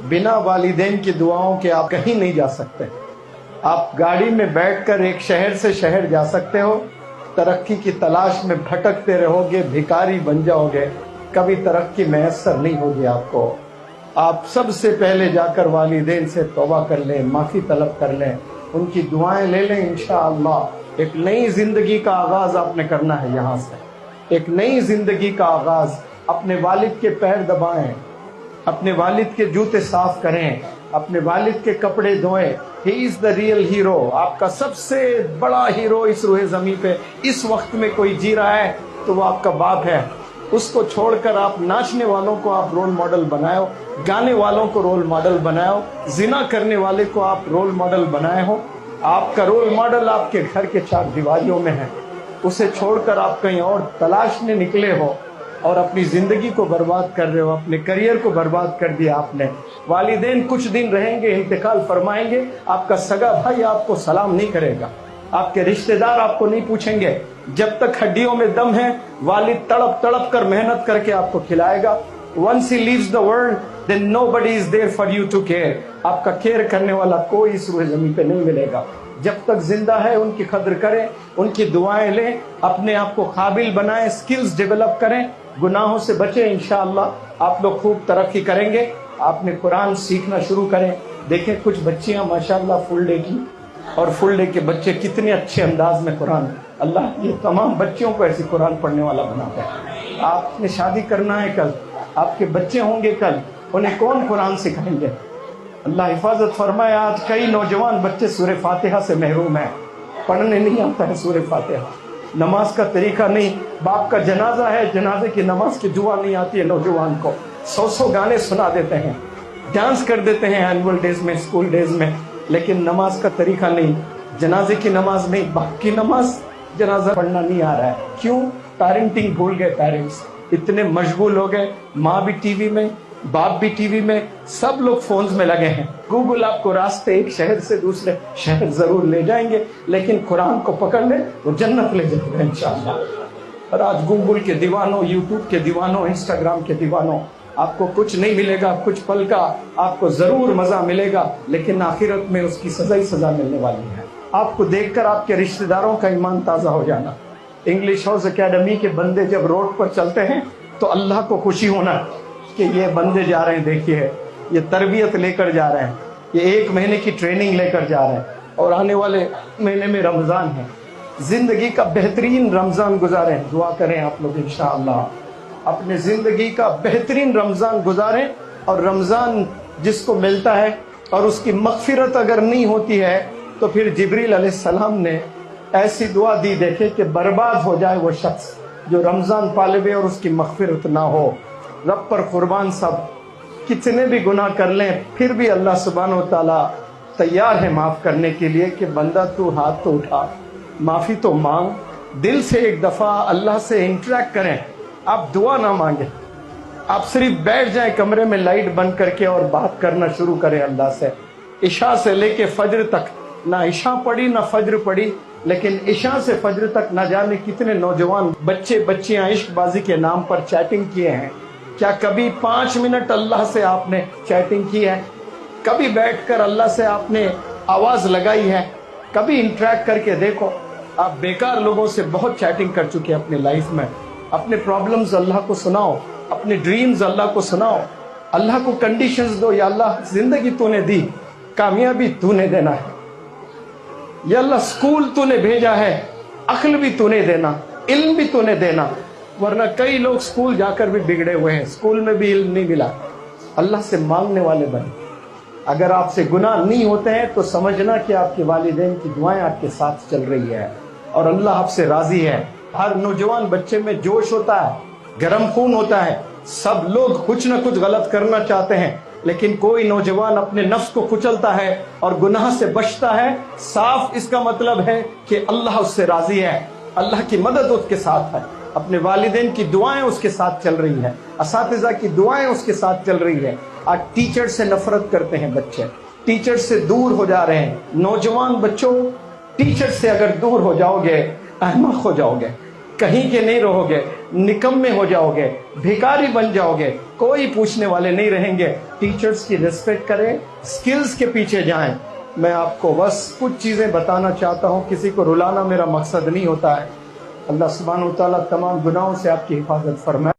बिना वालिदैन की दुआओं के आप कहीं नहीं जा सकते। आप गाड़ी में बैठकर एक शहर से शहर जा सकते हो, तरक्की की तलाश में भटकते रहोगे, भिखारी बन जाओगे, कभी तरक्की मैसर नहीं होगी आपको। आप सबसे पहले जाकर वालिदैन से तौबा कर लें, माफ़ी तलब कर लें, उनकी दुआएं ले लें। इंशाअल्लाह एक नई जिंदगी का आगाज आपने करना है। यहाँ से एक नई जिंदगी का आगाज। अपने वालिद के पैर दबाएं, अपने वालिद के जूते साफ करें, अपने वालिद के कपड़े धोएं। He is the real hero. आपका सबसे बड़ा हीरो इस रूहे ज़मीन पे इस वक्त में कोई जी रहा है तो वो आपका बाप है। उसको छोड़कर आप नाचने वालों को आप रोल मॉडल बनाओ, गाने वालों को रोल मॉडल बनाओ, जिना करने वाले को आप रोल मॉडल बनाए हो। आपका रोल मॉडल आपके घर के चार दीवारियों में है, उसे छोड़कर आप कहीं और तलाशने निकले हो और अपनी जिंदगी को बर्बाद कर रहे हो, अपने करियर को बर्बाद कर दिया आपने। वालिदैन कुछ दिन रहेंगे, इंतकाल फरमाएंगे, आपका सगा भाई आपको सलाम नहीं करेगा, आपके रिश्तेदार आपको नहीं पूछेंगे। जब तक हड्डियों में दम है, वालिद तड़प तड़प कर मेहनत करके आपको खिलाएगा। Once he leaves the world, then nobody is there for you to care. आपका केयर करने वाला कोई इस रूहे ज़मीन पे नहीं मिलेगा। जब तक जिंदा है उनकी कदर करें, उनकी दुआएं लें, अपने आप को काबिल बनाएं, स्किल्स डेवलप करें, गुनाहों से बचें। इंशाअल्लाह आप लोग खूब तरक्की करेंगे। आपने कुरान सीखना शुरू करें। देखें कुछ बच्चियां माशाअल्लाह फुल डे की, और फुल डे के बच्चे कितने अच्छे अंदाज में कुरान। अल्लाह ये तमाम बच्चियों को ऐसी कुरान पढ़ने वाला बनाता है। आपने शादी करना है कल, आपके बच्चे होंगे कल, उन्हें कौन कुरान सिखाएंगे? अल्लाह हिफाजत फरमाए। आज कई नौजवान बच्चे सूरह फातिहा से महरूम हैं, पढ़ने नहीं आता है सूरह फातिहा, नमाज का तरीका नहीं। बाप का जनाजा है, जनाजे की नमाज की दुआ नहीं आती है नौजवान को। 100 गाने सुना देते हैं, डांस कर देते हैं एनुअल डेज में, स्कूल डेज में, लेकिन नमाज का तरीका नहीं, जनाजे की नमाज नहीं, बाप की नमाज, जनाजा पढ़ना नहीं आ रहा है। क्यों? पेरेंटिंग भूल गए पेरेंट्स, इतने मशगूल हो गए। माँ भी टीवी में, बाप भी टीवी में, सब लोग फोन्स में लगे हैं। गूगल आपको रास्ते एक शहर से दूसरे शहर जरूर ले जाएंगे, लेकिन कुरान को पकड़ ले तो जन्नत ले जाएगा इंशाअल्लाह। और आज गूगल के दीवानों, यूट्यूब के दीवानों, इंस्टाग्राम के दीवानों, आपको कुछ नहीं मिलेगा। कुछ पल का आपको जरूर मजा मिलेगा, लेकिन आखिरत में उसकी सजा ही सजा मिलने वाली है। आपको देखकर आपके रिश्तेदारों का ईमान ताजा हो जाना। इंग्लिश हाउस एकेडमी के बंदे जब रोड पर चलते हैं तो अल्लाह को खुशी होना कि ये बंदे जा रहे हैं, देखिए ये तरबियत लेकर जा रहे हैं, ये 1 महीने की ट्रेनिंग लेकर जा रहे हैं, और आने वाले महीने में रमजान है। जिंदगी का बेहतरीन रमजान गुजारें। दुआ करें आप लोग इंशाअल्लाह अपने जिंदगी का बेहतरीन रमजान गुजारें। और रमजान जिसको मिलता है और उसकी मगफिरत अगर नहीं होती है तो फिर जिब्रील अलैहिस्सलाम ने ऐसी दुआ दी, देखे कि बर्बाद हो जाए वो शख्स जो रमजान पाले और उसकी मगफिरत ना हो। रब पर कुर्बान, सब कितने भी गुनाह कर लें फिर भी अल्लाह सुब्हानहू व तआला तैयार है माफ करने के लिए कि बंदा तू हाथ तो उठा, माफी तो मांग, दिल से एक दफा अल्लाह से इंटरेक्ट करें। आप दुआ ना मांगे, आप सिर्फ बैठ जाएं कमरे में लाइट बंद करके और बात करना शुरू करें अल्लाह से। इशा से लेके फज्र तक, ना इशा पढ़ी ना फज्र पढ़ी, लेकिन इशा से फज्र तक ना जाने कितने नौजवान बच्चे बच्चियां इश्कबाजी के नाम पर चैटिंग किए हैं। क्या कभी 5 मिनट अल्लाह से आपने चैटिंग की है? कभी बैठकर अल्लाह से आपने आवाज लगाई है? कभी इंटरेक्ट करके देखो। आप बेकार लोगों से बहुत चैटिंग कर चुके हैं अपनी लाइफ में। अपने प्रॉब्लम्स अल्लाह को सुनाओ, अपने ड्रीम्स अल्लाह को सुनाओ, अल्लाह को कंडीशंस दो। या अल्लाह जिंदगी तूने दी, कामयाबी तूने देना है। या अल्लाह स्कूल तूने भेजा है, अक्ल भी तूने देना, इल्म भी तूने देना। वरना कई लोग स्कूल जाकर भी बिगड़े हुए हैं, स्कूल में भी इल्म नहीं मिला। अल्लाह से मांगने वाले बने। अगर आपसे गुनाह नहीं होते हैं तो समझना कि आपके वालिदैन की दुआएं आपके साथ चल रही है और अल्लाह आपसे राजी है। हर नौजवान बच्चे में जोश होता है, गर्म खून होता है। सब लोग कुछ न कुछ गलत करना चाहते हैं, लेकिन कोई नौजवान अपने नफ्स को कुचलता है और गुनाह से बचता है। साफ इसका मतलब है कि अल्लाह उससे राजी है, अल्लाह की मदद उसके साथ है, अपने वालिदैन की दुआएं उसके साथ चल रही है, असातिज़ा की दुआएं उसके साथ चल रही है। आज टीचर से नफरत करते हैं बच्चे, टीचर से दूर हो जा रहे हैं। नौजवान बच्चों, टीचर से अगर दूर हो जाओगे अहमक हो जाओगे। कहीं के नहीं रहोगे, निकम्मे हो जाओगे, भिखारी बन जाओगे, कोई पूछने वाले नहीं रहेंगे। टीचर्स की रिस्पेक्ट करें, स्किल्स के पीछे जाएं। मैं आपको बस कुछ चीजें बताना चाहता हूं, किसी को रुलाना मेरा मकसद नहीं होता है। अल्लाह सुब्हानहू व तआला तमाम गुनाहों से आपकी हिफाजत फरमाए।